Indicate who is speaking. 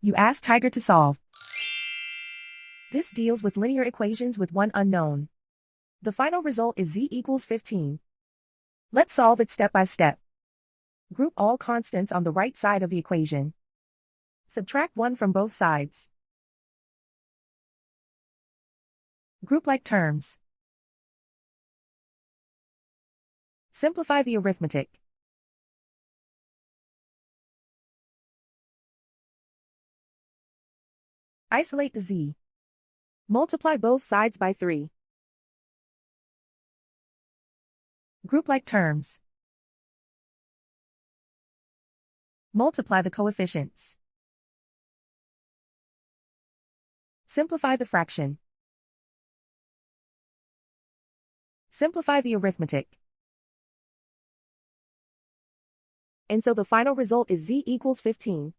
Speaker 1: You ask Tiger to solve. This deals with linear equations with one unknown. The final result is z equals 15. Let's solve it step by step. Group all constants on the right side of the equation. Subtract 1 from both sides. Group like terms. Simplify the arithmetic. Isolate the z. Multiply both sides by 3. Group like terms. Multiply the coefficients. Simplify the fraction. Simplify the arithmetic. And so the final result is z equals 15.